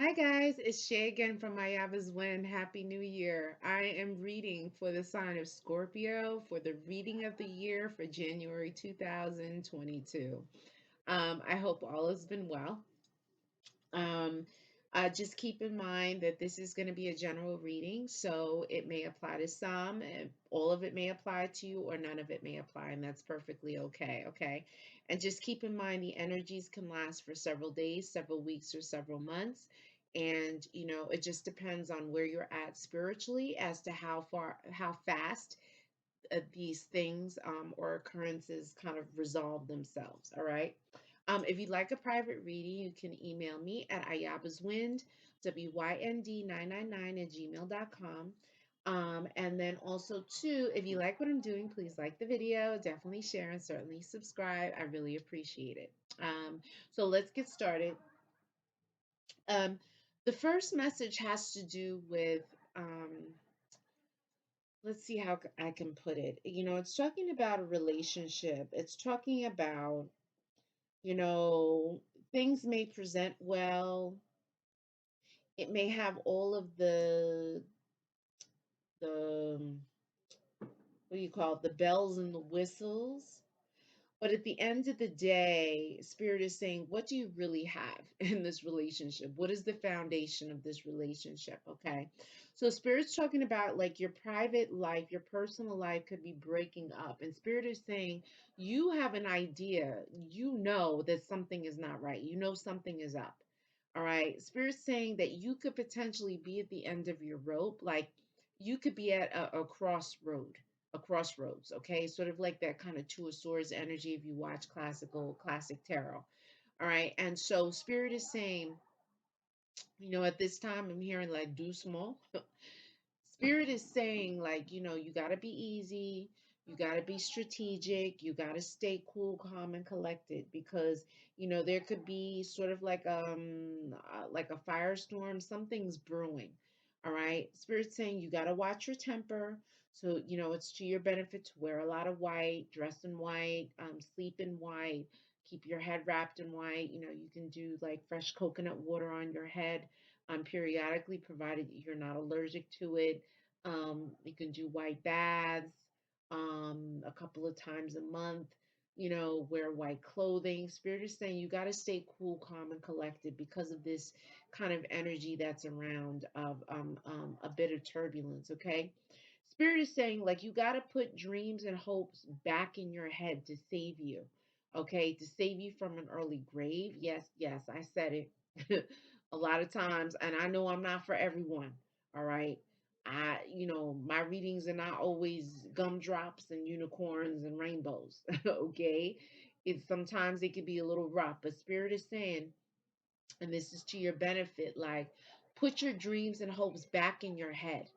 Hi guys, it's Shay again from Mayaba's Win. Happy New Year. I am reading for the sign of Scorpio for the reading of the year for January 2022. I hope all has been well. Um, just keep in mind that this is going to be a general reading, so it may apply to some, and all of it may apply to you, or none of it may apply, and that's perfectly okay. Okay. And just keep in mind the energies can last for several days, several weeks, or several months. And, it just depends on where you're at spiritually as to how fast these things or occurrences kind of resolve themselves. All right. If you'd like a private reading, you can email me at ayabaswind, WYND999 at gmail.com. And then also, too, if you like what I'm doing, please like the video, definitely share, and certainly subscribe. I really appreciate it. So let's get started. Um, the first message has to do with let's see how I can put it. It's talking about a relationship. It's talking about, you know, things may present well. It may have all of the what do you call it? The bells and the whistles. But at the end of the day, Spirit is saying, what do you really have in this relationship? What is the foundation of this relationship? Okay. So, Spirit's talking about like your private life, your personal life could be breaking up. And Spirit is saying, you have an idea. You know that something is not right. You know something is up. All right. Spirit's saying that you could potentially be at the end of your rope. Like you could be at a crossroads, okay? Sort of like that kind of two of swords energy if you watch classic tarot. All right. And so spirit is saying, at this time I'm hearing like do small. Spirit is saying like, you got to be easy, you got to be strategic, you got to stay cool, calm and collected because, there could be sort of like a firestorm, something's brewing. All right. Spirit saying you got to watch your temper. So, it's to your benefit to wear a lot of white, dress in white, sleep in white, keep your head wrapped in white. You can do like fresh coconut water on your head periodically, provided you're not allergic to it. You can do white baths a couple of times a month. Wear white clothing. Spirit is saying you got to stay cool, calm, and collected because of this kind of energy that's around of a bit of turbulence. Okay. Spirit is saying like you got to put dreams and hopes back in your head to save you. Okay, to save you from an early grave. Yes, yes, I said it. A lot of times, and I know I'm not for everyone. All right. My readings are not always gumdrops and unicorns and rainbows. Okay. It's sometimes it can be a little rough, but spirit is saying, and this is to your benefit, like put your dreams and hopes back in your head.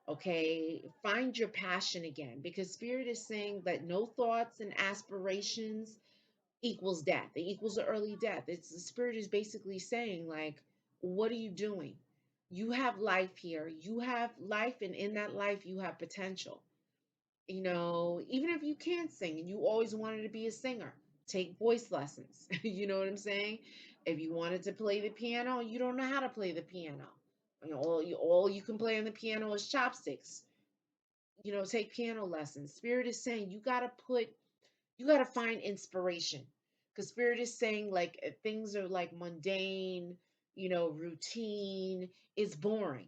Okay. Find your passion again because spirit is saying that no thoughts and aspirations equals death. It equals an early death. It's the spirit is basically saying, like, what are you doing? You have life here. You have life, and in that life, you have potential. Even if you can't sing and you always wanted to be a singer, take voice lessons. You know what I'm saying? If you wanted to play the piano, you don't know how to play the piano. All you can play on the piano is chopsticks. Take piano lessons. Spirit is saying you got to find inspiration because spirit is saying like things are like mundane, routine is boring,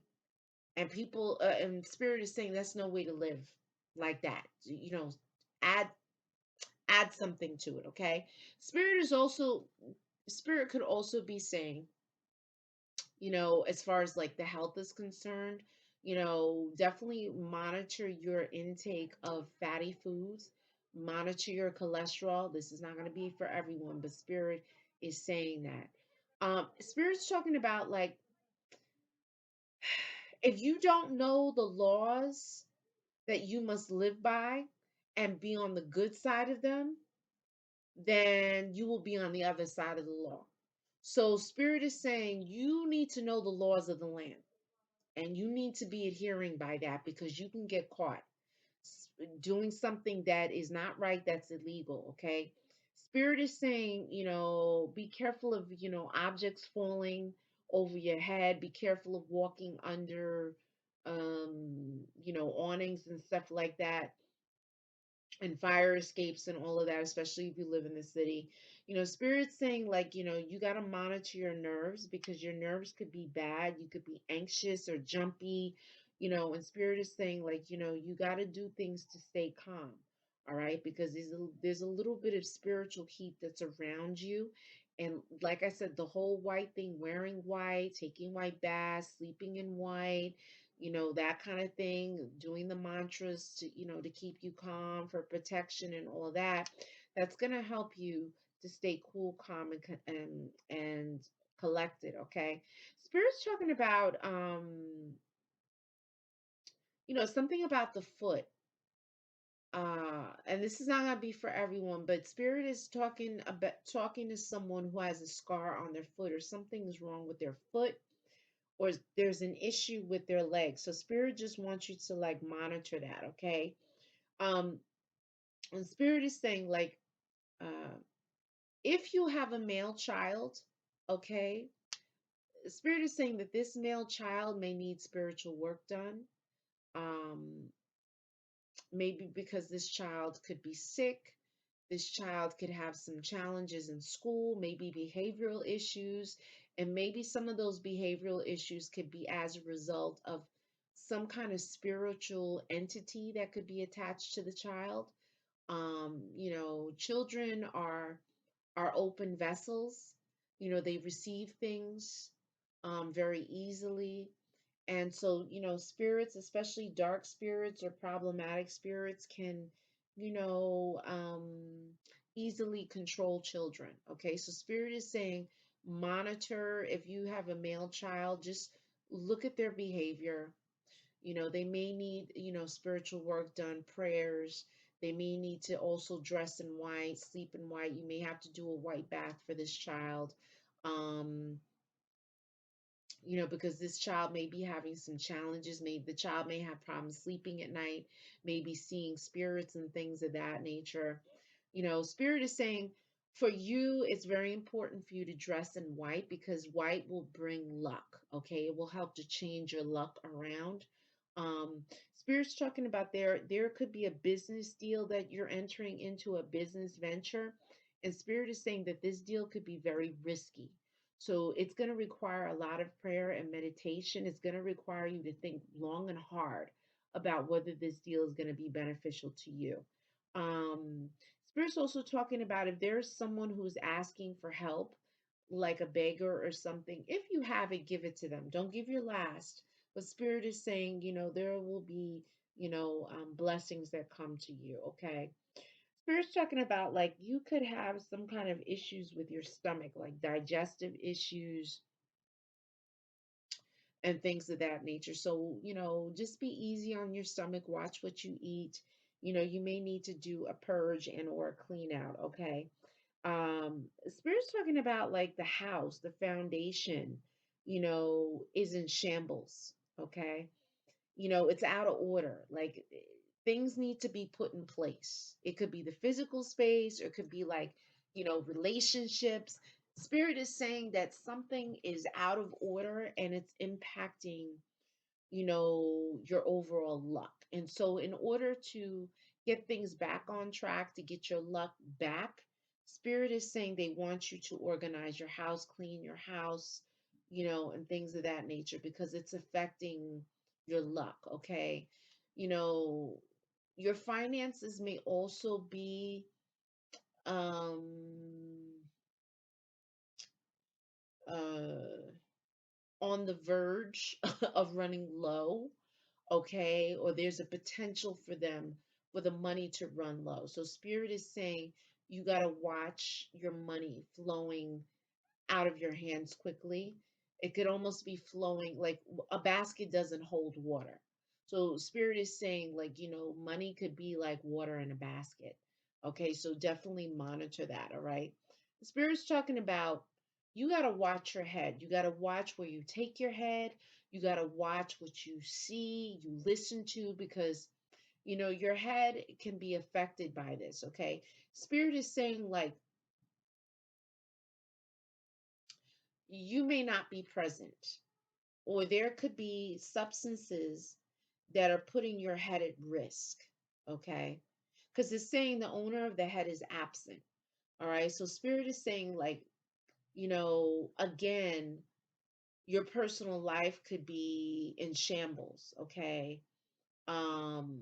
and people and spirit is saying that's no way to live like that. Add add something to it. Okay. Spirit could also be saying, as far as like the health is concerned, definitely monitor your intake of fatty foods, monitor your cholesterol. This is not going to be for everyone, but Spirit is saying that. Spirit's talking about like, if you don't know the laws that you must live by and be on the good side of them, then you will be on the other side of the law. So, Spirit is saying you need to know the laws of the land and you need to be adhering by that because you can get caught doing something that is not right, that's illegal. Okay. Spirit is saying, be careful of, objects falling over your head. Be careful of walking under, awnings and stuff like that, and fire escapes and all of that, especially if you live in the city. Spirit's saying, like, you got to monitor your nerves, because your nerves could be bad. You could be anxious or jumpy, and Spirit is saying, like, you got to do things to stay calm. All right, because there's a little bit of spiritual heat that's around you. And like I said, the whole white thing, wearing white, taking white baths, sleeping in white, that kind of thing, doing the mantras to keep you calm, for protection and all of that. That's going to help you to stay cool, calm, and collected, okay? Spirit's talking about something about the foot. And this is not going to be for everyone, but Spirit is talking to someone who has a scar on their foot, or something's wrong with their foot, or there's an issue with their legs. So Spirit just wants you to, like, monitor that, okay? Um, and Spirit is saying, like, uh, if you have a male child, okay, Spirit is saying that this male child may need spiritual work done. Um, Maybe because this child could be sick. This child could have some challenges in school, maybe behavioral issues, and maybe some of those behavioral issues could be as a result of some kind of spiritual entity that could be attached to the child. Children are open vessels. They receive things very easily. And so, spirits, especially dark spirits or problematic spirits, can, you know, um, easily control children. Okay, so Spirit is saying, monitor if you have a male child, just look at their behavior. They may need, spiritual work done, prayers. They may need to also dress in white, sleep in white. You may have to do a white bath for this child. Um, because this child may be having some challenges. Maybe the child may have problems sleeping at night, maybe seeing spirits and things of that nature. Spirit is saying, for you, it's very important for you to dress in white, because white will bring luck. Okay, it will help to change your luck around. Um, Spirit's talking about there could be a business deal that you're entering into, a business venture, and Spirit is saying that this deal could be very risky. So it's going to require a lot of prayer and meditation. It's going to require you to think long and hard about whether this deal is going to be beneficial to you. Um, Spirit's also talking about, if there's someone who's asking for help, like a beggar or something, if you have it, give it to them. Don't give your last. But Spirit is saying, there will be, blessings that come to you, okay? Spirit's talking about, like, you could have some kind of issues with your stomach, like digestive issues and things of that nature. So, just be easy on your stomach. Watch what you eat. You may need to do a purge and or a clean out, okay? Spirit's talking about, like, the house, the foundation, is in shambles, okay? It's out of order. Like, things need to be put in place. It could be the physical space, or it could be, like, relationships. Spirit is saying that something is out of order and it's impacting, your overall luck. And so, in order to get things back on track, to get your luck back, Spirit is saying they want you to organize your house, clean your house, and things of that nature, because it's affecting your luck, okay? You know, your finances may also be um uh on the verge of running low, okay? Or there's a potential for the money to run low. So Spirit is saying you got to watch your money flowing out of your hands quickly. It could almost be flowing like a basket doesn't hold water. So Spirit is saying, like, money could be like water in a basket. Okay, so definitely monitor that, all right? The Spirit's talking about, you got to watch your head. You got to watch where you take your head. You got to watch what you see, you listen to, because your head can be affected by this, okay? Spirit is saying, like, you may not be present, or there could be substances that are putting your head at risk. Okay. Because it's saying the owner of the head is absent. All right. So spirit is saying, like, again, your personal life could be in shambles. Okay. Um,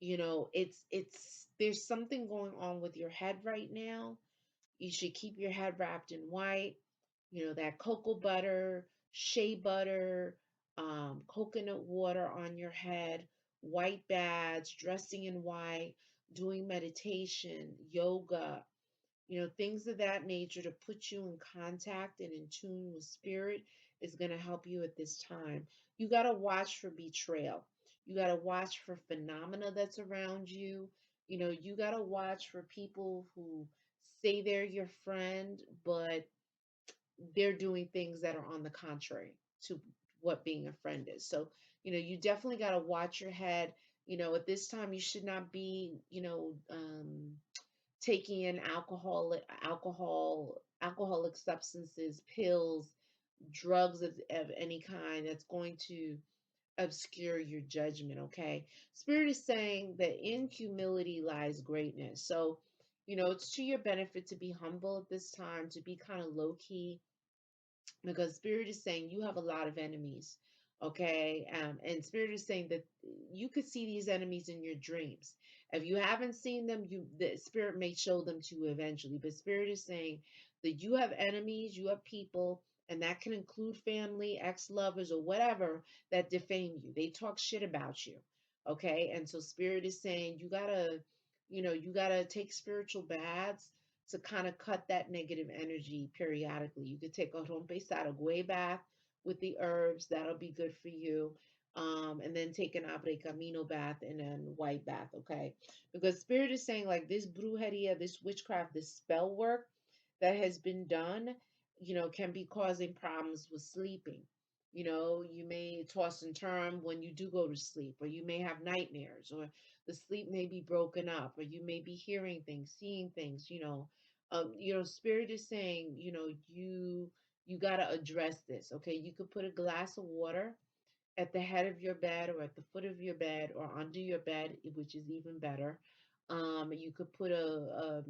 it's there's something going on with your head right now. You should keep your head wrapped in white, that cocoa butter, shea butter, coconut water on your head, white baths, dressing in white, doing meditation, yoga, things of that nature to put you in contact and in tune with spirit is going to help you at this time. You got to watch for betrayal. You got to watch for phenomena that's around you. You got to watch for people who say they're your friend, but they're doing things that are on the contrary to what being a friend is. So, you definitely got to watch your head. At this time, you should not be, taking in alcoholic substances, pills, drugs of any kind that's going to obscure your judgment. Okay. Spirit is saying that in humility lies greatness. So, it's to your benefit to be humble at this time, to be kind of low key, because spirit is saying you have a lot of enemies. Okay. And spirit is saying that you could see these enemies in your dreams. If you haven't seen them, the spirit may show them to you eventually, but spirit is saying that you have enemies, you have people, and that can include family, ex-lovers, or whatever, that defame you. They talk shit about you. Okay. And so spirit is saying you gotta take spiritual baths to kind of cut that negative energy periodically. You could take a rompe saragüey bath with the herbs. That'll be good for you. And then take an abre camino bath and then white bath, okay? Because spirit is saying, like, this brujeria, this witchcraft, this spell work that has been done, can be causing problems with sleeping. You may toss and turn when you do go to sleep, or you may have nightmares, or the sleep may be broken up, or you may be hearing things, seeing things. Spirit is saying, you got to address this. Okay, you could put a glass of water at the head of your bed, or at the foot of your bed, or under your bed, which is even better. You could put a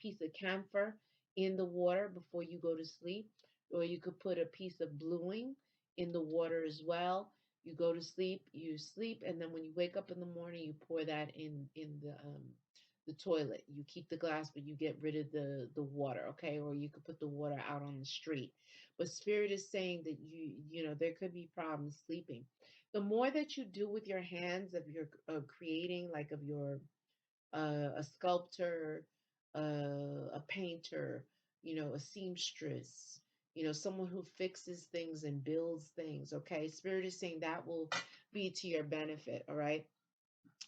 piece of camphor in the water before you go to sleep, or you could put a piece of bluing in the water as well. You go to sleep, you sleep, and then when you wake up in the morning, you pour that in the toilet. You keep the glass, but you get rid of the water, okay? Or you could put the water out on the street. But spirit is saying that there could be problems sleeping. The more that you do with your hands, of your creating, like of your a sculptor, a painter, a seamstress, someone who fixes things and builds things. Okay, spirit is saying that will be to your benefit. All right,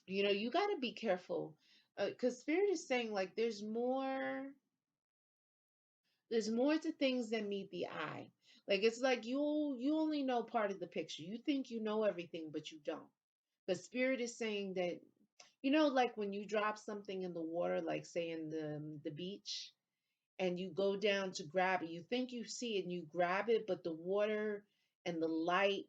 you got to be careful, because spirit is saying, like, there's more to things than meet the eye. Like, it's like you only know part of the picture. You think you know everything, but you don't. The spirit is saying that, like when you drop something in the water, like say in the beach, and you go down to grab it, you think you see it and you grab it, but the water and the light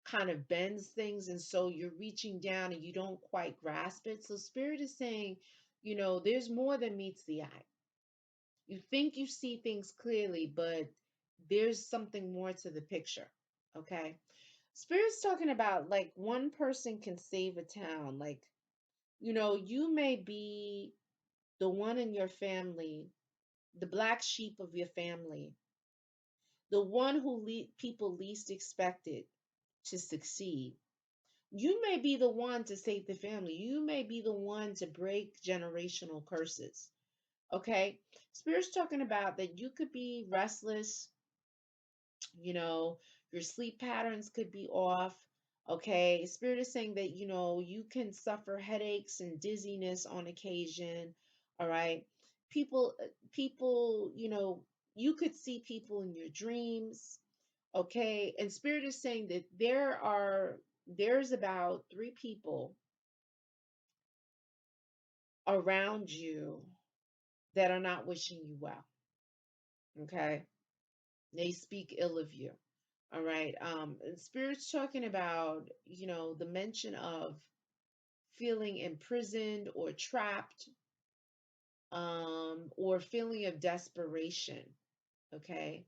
kind of bends things, and so you're reaching down and you don't quite grasp it. So spirit is saying, there's more than meets the eye. You think you see things clearly, but there's something more to the picture. Okay. Spirit's talking about, like, one person can save a town. Like, you may be the one in your family, the black sheep of your family, the one who people least expected to succeed. You may be the one to save the family. You may be the one to break generational curses. Okay. Spirit's talking about that you could be restless, you know, your sleep patterns could be off. Okay. Spirit is saying that, you can suffer headaches and dizziness on occasion. All right. People, you could see people in your dreams. Okay. And spirit is saying that there's about 3 people around you that are not wishing you well. Okay. They speak ill of you. All right. Spirit's talking about, the mention of feeling imprisoned or trapped, or feeling of desperation. Okay.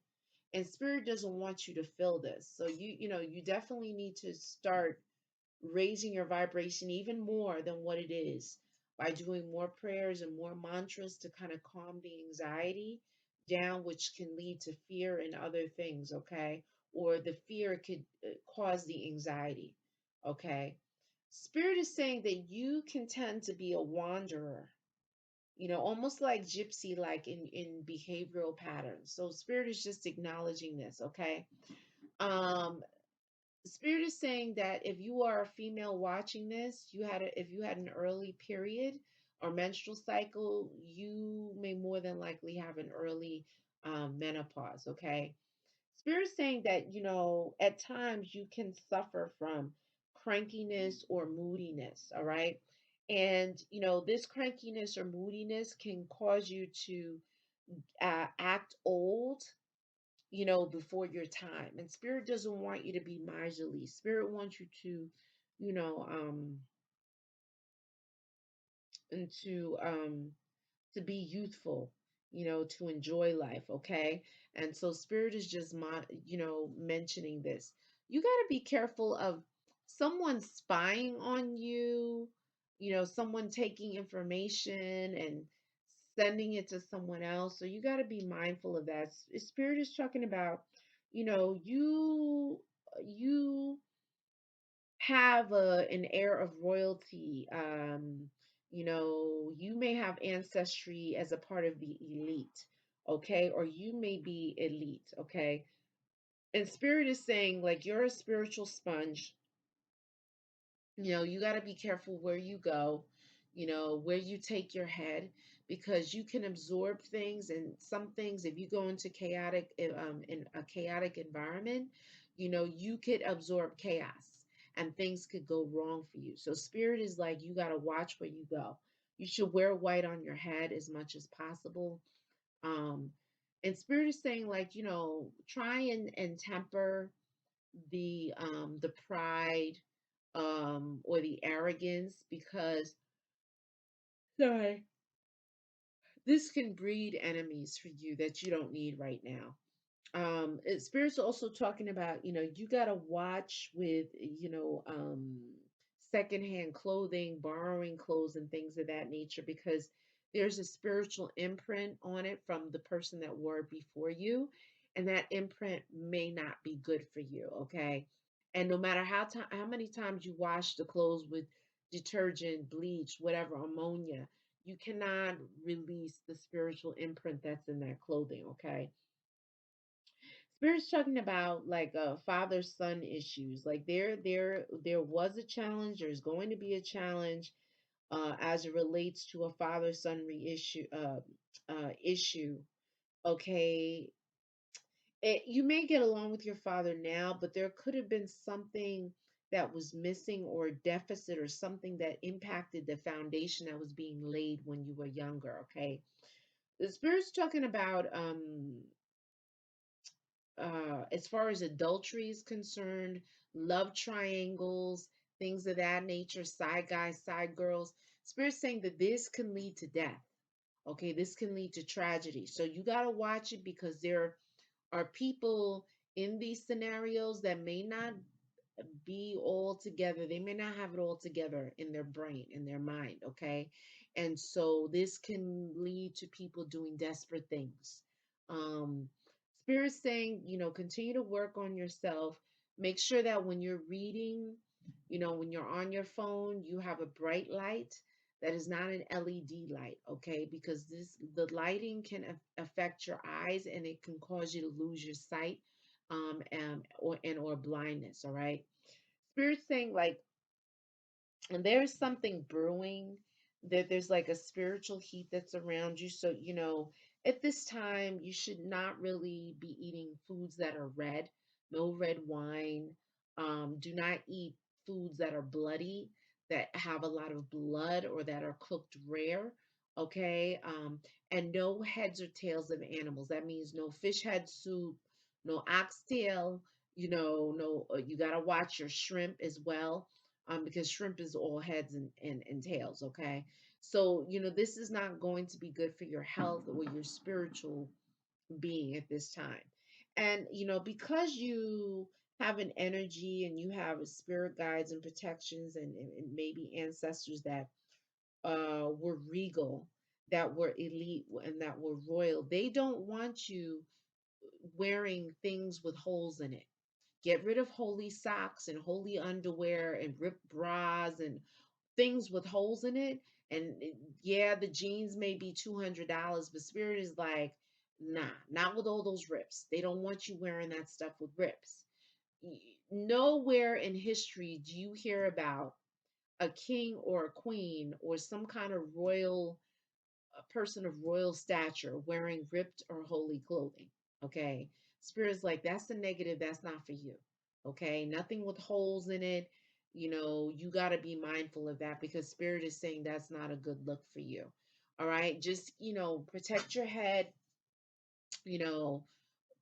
And spirit doesn't want you to feel this. So you definitely need to start raising your vibration even more than what it is by doing more prayers and more mantras to kind of calm the anxiety down, which can lead to fear and other things, okay? Or the fear could cause the anxiety, okay? Spirit is saying that you can tend to be a wanderer, almost like gypsy, like in behavioral patterns. So spirit is just acknowledging this, okay? Um, Spirit is saying that if you are a female watching this, if you had an early period or menstrual cycle, you may more than likely have an early menopause. Okay, Spirit is saying that at times you can suffer from crankiness or moodiness. All right, and this crankiness or moodiness can cause you to act old, before your time. And spirit doesn't want you to be miserly. Spirit wants you to, you know, and to be youthful, to enjoy life, okay? And so spirit is just mentioning this. You got to be careful of someone spying on you, someone taking information and sending it to someone else. So you got to be mindful of that. Spirit is talking about, you have an air of royalty. You may have ancestry as a part of the elite, okay? Or you may be elite, okay? And spirit is saying, like, you're a spiritual sponge. You got to be careful where you go, where you take your head, because you can absorb things, and some things, if you go into in a chaotic environment, you could absorb chaos and things could go wrong for you. So spirit is like, you got to watch where you go. You should wear white on your head as much as possible. Um, and spirit is saying, like, try and temper the pride, or the arrogance, because sorry, this can breed enemies for you that you don't need right now. Spirit's also talking about, you got to watch with, secondhand clothing, borrowing clothes and things of that nature, because there's a spiritual imprint on it from the person that wore it before you, and that imprint may not be good for you, okay? And no matter how many times you wash the clothes with detergent, bleach, whatever, ammonia, you cannot release the spiritual imprint that's in that clothing, okay? Spirit's talking about, like, father son issues. Like, there was a challenge. There's going to be a challenge as it relates to a father son reissue issue. Okay, you may get along with your father now, but there could have been something that was missing, or deficit, or something that impacted the foundation that was being laid when you were younger. Okay, the spirit's talking about as far as adultery is concerned, love triangles, things of that nature, side guys, side girls. Spirit's saying that this can lead to death. Okay, this can lead to tragedy. So you got to watch it, because there are people in these scenarios that may not be all together. They may not have it all together in their brain, in their mind, okay? And so this can lead to people doing desperate things. Um, Spirit's saying, continue to work on yourself. Make sure that when you're reading, when you're on your phone, you have a bright light that is not an LED light, okay? Because the lighting can affect your eyes, and it can cause you to lose your sight, or blindness, all right? Spirit's saying, like, and there's something brewing, that there's like a spiritual heat that's around you. So, at this time, you should not really be eating foods that are red. No red wine. Do not eat foods that are bloody, that have a lot of blood, or that are cooked rare. okay? And no heads or tails of animals. That means no fish head soup, no oxtail, no, you got to watch your shrimp as well, because shrimp is all heads and tails, okay? So, this is not going to be good for your health or your spiritual being at this time. And, because you have an energy and you have spirit guides and protections and maybe ancestors that were regal, that were elite, and that were royal, they don't want you wearing things with holes in it. Get rid of holy socks and holy underwear and ripped bras and things with holes in it. And yeah, the jeans may be $200, but spirit is like, nah, not with all those rips. They don't want you wearing that stuff with rips. Nowhere in history do you hear about a king or a queen or some kind of royal, a person of royal stature wearing ripped or holy clothing. Okay. Spirit's like, that's the negative. That's not for you. Okay. Nothing with holes in it. You got to be mindful of that because spirit is saying that's not a good look for you. All right. Just, protect your head, you know,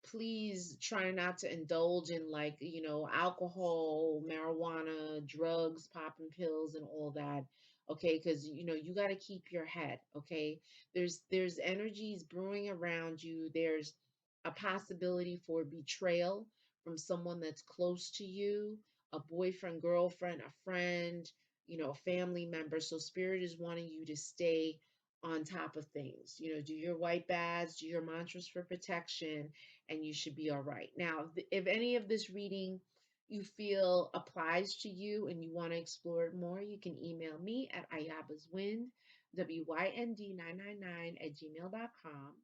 please try not to indulge in, like, alcohol, marijuana, drugs, popping pills and all that. Okay, because you got to keep your head. Okay, there's energies brewing around you. There's a possibility for betrayal from someone that's close to you, a boyfriend, girlfriend, a friend, a family member. So spirit is wanting you to stay on top of things. Do your white badge, do your mantras for protection, and you should be all right. Now, if any of this reading you feel applies to you and you want to explore it more, you can email me at ayabaswind, WYND999 at gmail.com.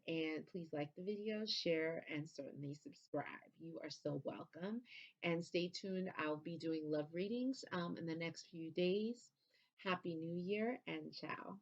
And please like the video, share, and certainly subscribe. You are so welcome. And stay tuned. I'll be doing love readings in the next few days. Happy New Year and ciao.